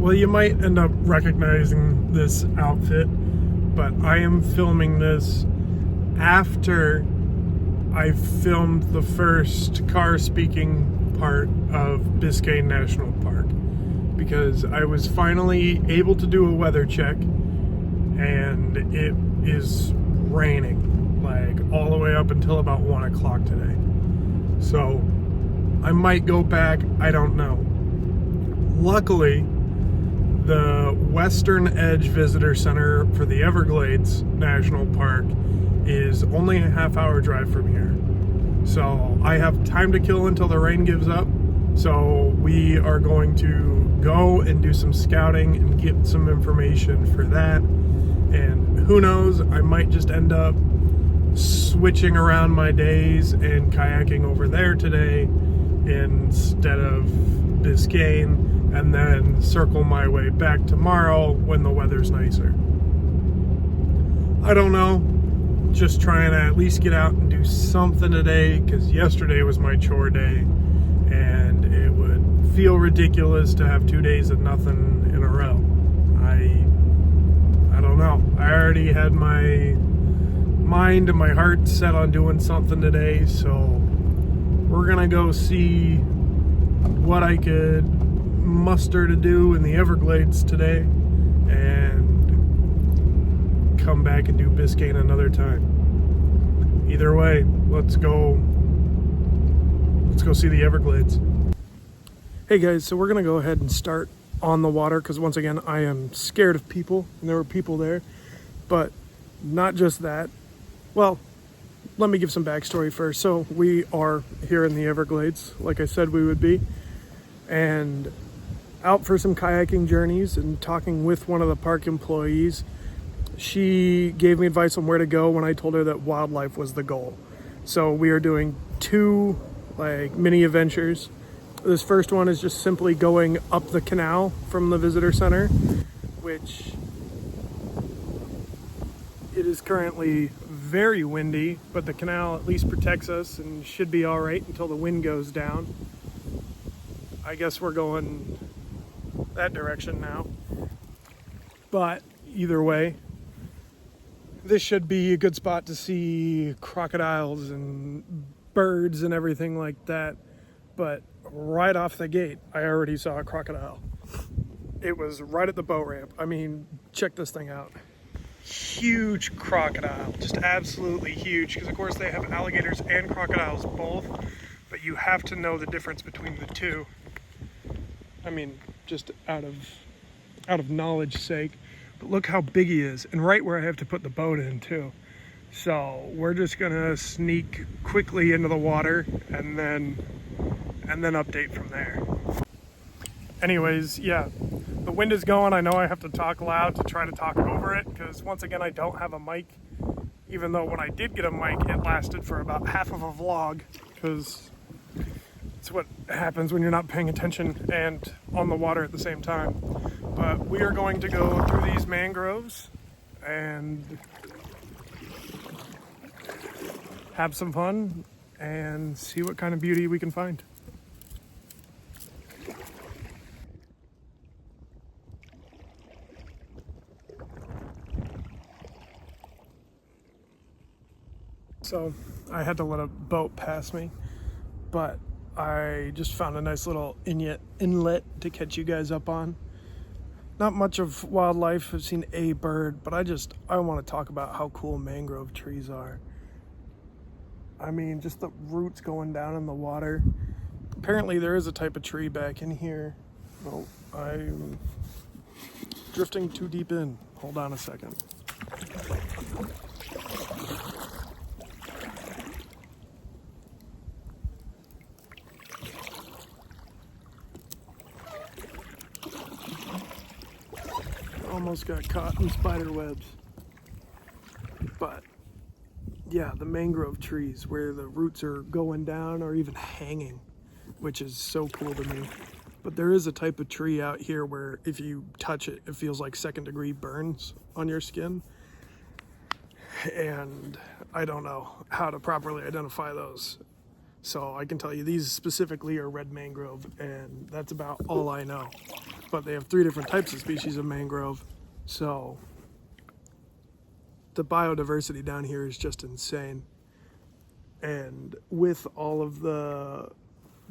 Well, you might end up recognizing this outfit, but I am filming this after I filmed the first car speaking part of Biscayne National Park, because I was finally able to do a weather check and it is raining like all the way up until about 1 o'clock today. So I might go back, I don't know. Luckily, the Western Edge Visitor Center for the Everglades National Park is only a half-hour drive from here. So I have time to kill until the rain gives up. So we are going to go and do some scouting and get some information for that. And who knows, I might just end up switching around my days and kayaking over there today instead of Biscayne, and then circle my way back tomorrow when the weather's nicer. I don't know, just trying to at least get out and do something today, because yesterday was my chore day and it would feel ridiculous to have 2 days of nothing in a row. I don't know. I already had my mind and my heart set on doing something today, so we're gonna go see what I could muster to do in the Everglades today and come back and do Biscayne another time. Either way, let's go see the Everglades. Hey guys, so we're gonna go ahead and start on the water, because once again I am scared of people, and there were people there. But not just that, well, let me give some backstory first. So we are here in the Everglades, like I said we would be, and out for some kayaking journeys and talking with one of the park employees. She gave me advice on where to go when I told her that wildlife was the goal. So we are doing two mini adventures. This first one is just simply going up the canal from the visitor center, which it is currently very windy, but the canal at least protects us and should be all right until the wind goes down. I guess we're going that direction now. But either way, this should be a good spot to see crocodiles and birds and everything like that. But right off the gate, I already saw a crocodile. It was right at the boat ramp. I mean, check this thing out. Huge crocodile, just absolutely huge, because of course they have alligators and crocodiles both, but you have to know the difference between the two. I mean, just out of knowledge sake. But look how big he is, and right where I have to put the boat in too. So we're just gonna sneak quickly into the water and then update from there. Anyways, yeah, the wind is going. I know I have to talk loud to try to talk over it, because once again I don't have a mic, even though when I did get a mic it lasted for about half of a vlog, because it's what happens when you're not paying attention and on the water at the same time. But we are going to go through these mangroves and have some fun and see what kind of beauty we can find. So I had to let a boat pass me, but I just found a nice little inlet to catch you guys up on. Not much of wildlife. I've seen a bird, but I want to talk about how cool mangrove trees are. I mean, just the roots going down in the water. Apparently there is a type of tree back in here. Oh, I'm drifting too deep in. Hold on a second. Almost got caught in spider webs. But yeah, the mangrove trees where the roots are going down or even hanging, which is so cool to me. But there is a type of tree out here where if you touch it, it feels like second-degree burns on your skin. And I don't know how to properly identify those. So I can tell you these specifically are red mangrove, and that's about all I know. But they have 3 different types of species of mangrove. So the biodiversity down here is just insane. And with all of the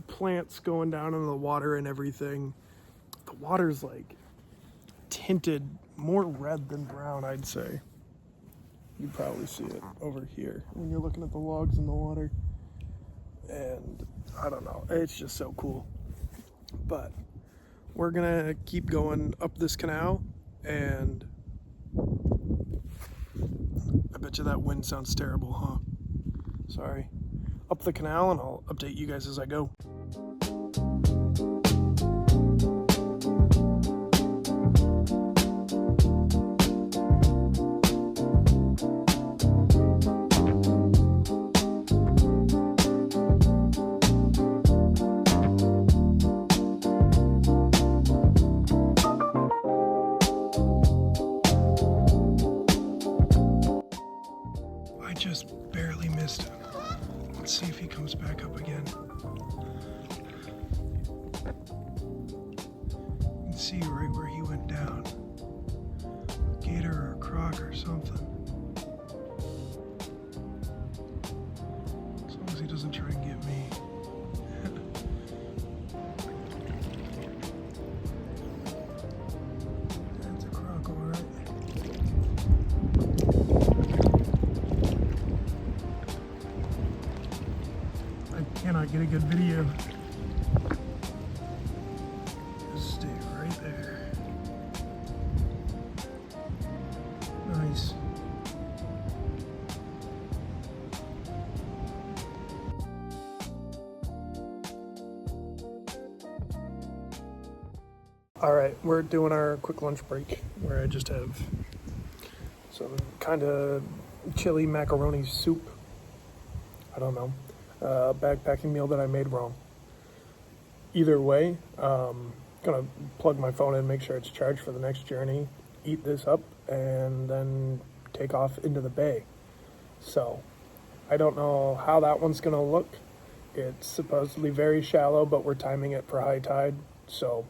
plants going down in the water and everything, the water's like tinted more red than brown, I'd say. You probably see it over here when you're looking at the logs in the water. And I don't know, it's just so cool. But we're gonna keep going up this canal, and I bet you that wind sounds terrible, huh? Sorry. Up the canal, and I'll update you guys as I go. I just barely missed him. Let's see if he comes back up again. You can see right where he went down. Gator or croc or something. As long as he doesn't try and get me. That's a croc, all right. Cannot get a good video. Just stay right there. Nice. All right, we're doing our quick lunch break where I just have some kind of chili macaroni soup. I don't know. Backpacking meal that I made wrong. Either way, gonna plug my phone in, make sure it's charged for the next journey, eat this up, and then take off into the bay. So I don't know how that one's gonna look. It's supposedly very shallow, but we're timing it for high tide, so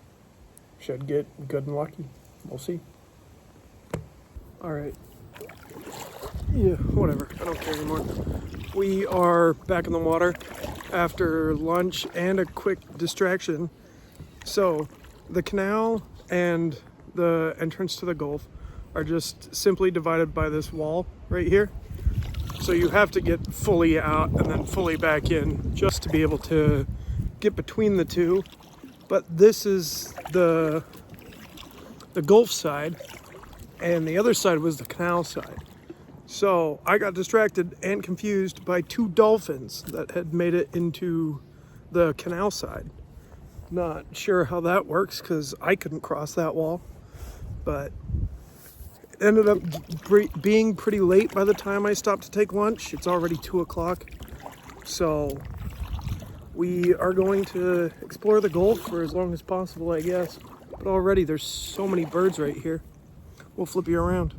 should get good and lucky. We'll see. All right. Yeah, whatever. I don't care anymore. We are back in the water after lunch and a quick distraction. So the canal and the entrance to the Gulf are just simply divided by this wall right here. So you have to get fully out and then fully back in just to be able to get between the two. But this is the Gulf side, and the other side was the canal side. So I got distracted and confused by 2 dolphins that had made it into the canal side. Not sure how that works because I couldn't cross that wall, but it ended up being pretty late by the time I stopped to take lunch. It's already 2 o'clock. So we are going to explore the Gulf for as long as possible, I guess. But already there's so many birds right here. We'll flip you around.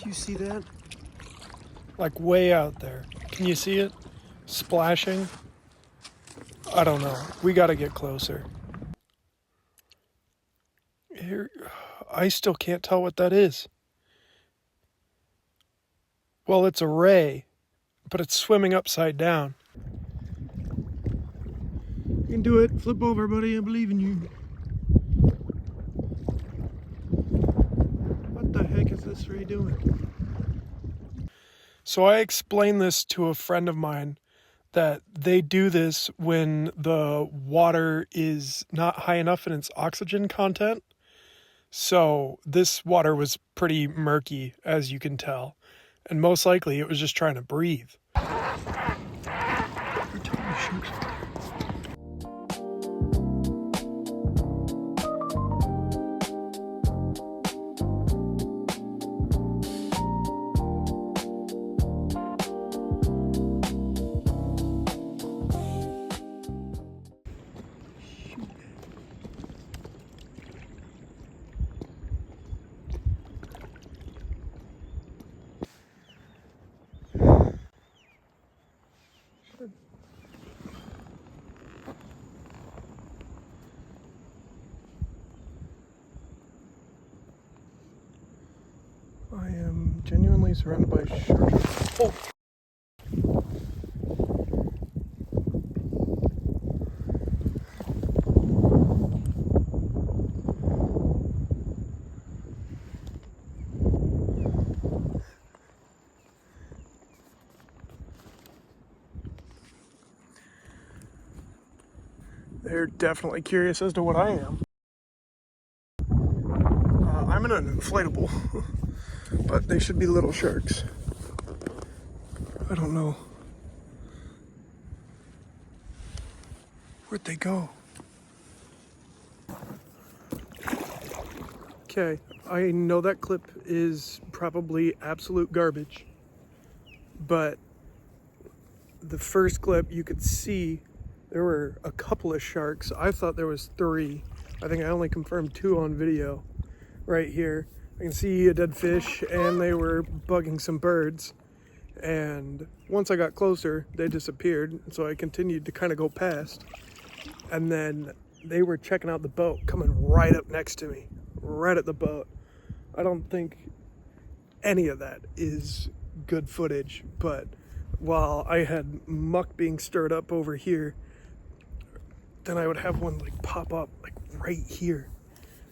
You see that? Like way out there. Can you see it? Splashing? I don't know. We gotta get closer. Here, I still can't tell what that is. Well, it's a ray, but it's swimming upside down. You can do it. Flip over, buddy. I believe in you. What the heck is this ray doing? So I explained this to a friend of mine that they do this when the water is not high enough in its oxygen content. So this water was pretty murky, as you can tell. And most likely it was just trying to breathe. I am genuinely surrounded by sharks. Oh! They're definitely curious as to what I am. I'm in an inflatable, but they should be little sharks. I don't know. Where'd they go? Okay, I know that clip is probably absolute garbage, but the first clip you could see there were a couple of sharks. I thought there was 3. I think I only confirmed 2 on video. Right here, I can see a dead fish, and they were bugging some birds. And once I got closer, they disappeared, so I continued to kind of go past. And then they were checking out the boat, coming right up next to me, right at the boat. I don't think any of that is good footage, but while I had muck being stirred up over here, then I would have one like pop up like right here.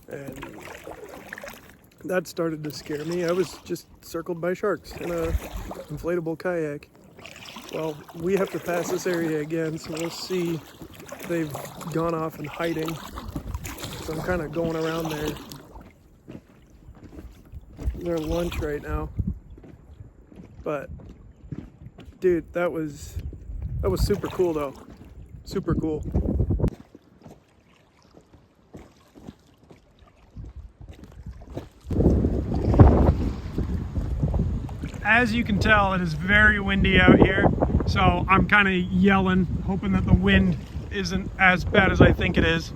And that started to scare me. I was just circled by sharks in a inflatable kayak. Well, we have to pass this area again, so we'll see if they've gone off and hiding. So I'm kind of going around their lunch right now. But dude, that was super cool though. Super cool. As you can tell, it is very windy out here, so I'm kind of yelling, hoping that the wind isn't as bad as I think it is.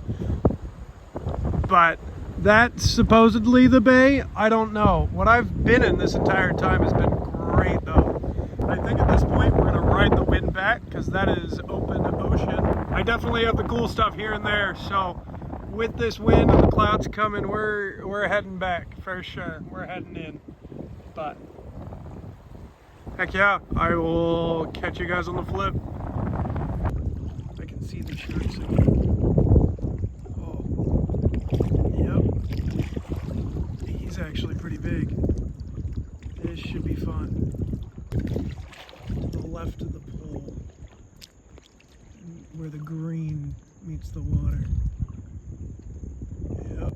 But that's supposedly the bay. I don't know. What I've been in this entire time has been great, though. I think at this point we're gonna ride the wind back because that is open ocean. I definitely have the cool stuff here and there, so with this wind and the clouds coming, we're heading back for sure. We're heading in, but. Heck yeah, I will catch you guys on the flip. I can see the sharks again. Oh, yep. He's actually pretty big. This should be fun. To the left of the pole, where the green meets the water. Yep.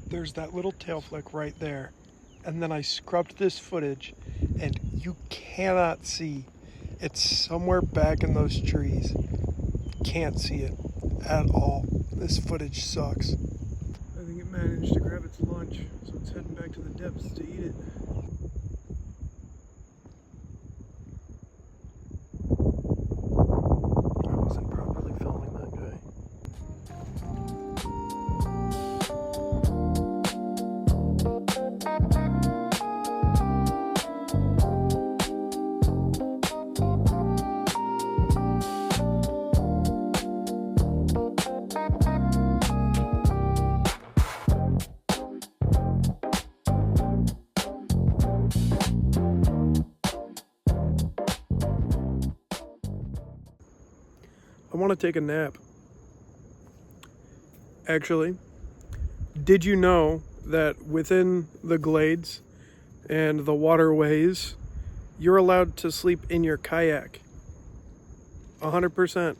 There's that little tail flick right there, and then I scrubbed this footage and you cannot see. It's somewhere back in those trees. Can't see it at all. This footage sucks. I think it managed to grab its lunch, so it's heading back to the depths to eat it. I wasn't properly filming that guy. I want to take a nap. Actually, did you know that within the glades and the waterways, you're allowed to sleep in your kayak? 100%.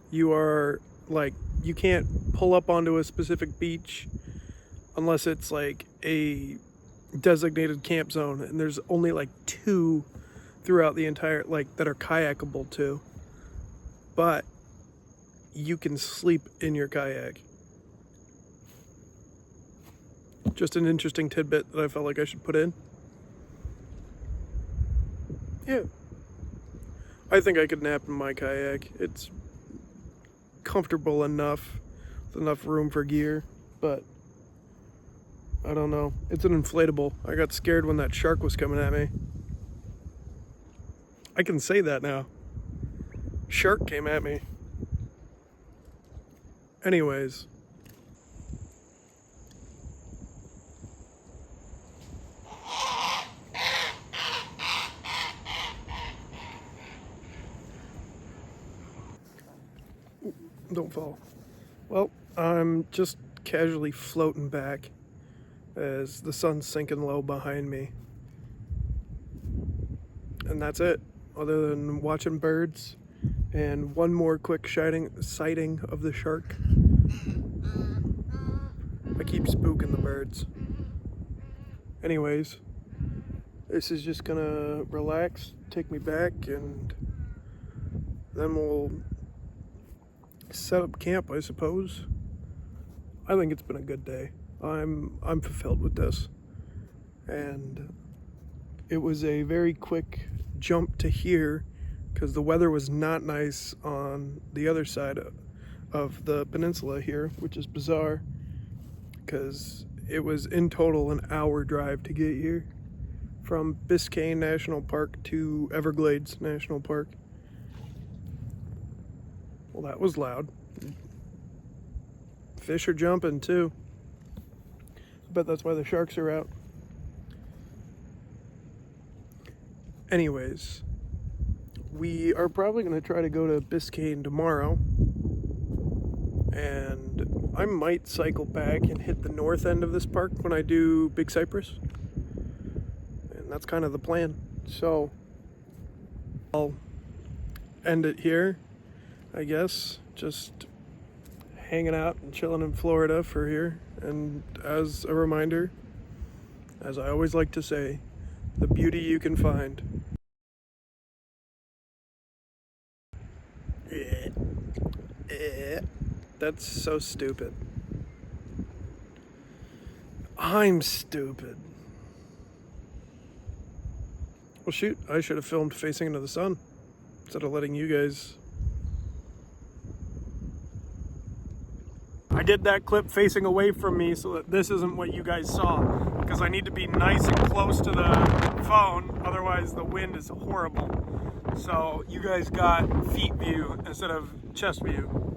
You are like, you can't pull up onto a specific beach unless it's like a designated camp zone, and there's only like 2 throughout the entire, like, that are kayakable too. But you can sleep in your kayak. Just an interesting tidbit that I felt like I should put in. Yeah. I think I could nap in my kayak. It's comfortable enough, with enough room for gear, but I don't know. It's an inflatable. I got scared when that shark was coming at me. I can say that now. Shark came at me. Anyways. Don't fall. Well, I'm just casually floating back as the sun's sinking low behind me. And that's it. Other than watching birds and one more quick sighting of the shark. I keep spooking the birds. Anyways, this is just gonna relax, take me back, and then we'll set up camp, I suppose. I think it's been a good day. I'm fulfilled with this. And it was a very quick jump to here because the weather was not nice on the other side of the peninsula here, which is bizarre because it was in total an hour drive to get here from Biscayne National Park to Everglades National Park. Well, that was loud. Fish are jumping too. I bet that's why the sharks are out. Anyways, we are probably going to try to go to Biscayne tomorrow. And I might cycle back and hit the north end of this park when I do Big Cypress. And that's kind of the plan. So I'll end it here, I guess. Just hanging out and chilling in Florida for here. And as a reminder, as I always like to say, the beauty you can find. That's so stupid. I'm stupid. Well, shoot, I should have filmed facing into the sun instead of letting you guys. I did that clip facing away from me so that this isn't what you guys saw, because I need to be nice and close to the phone, otherwise the wind is horrible. So you guys got feet view instead of chest view.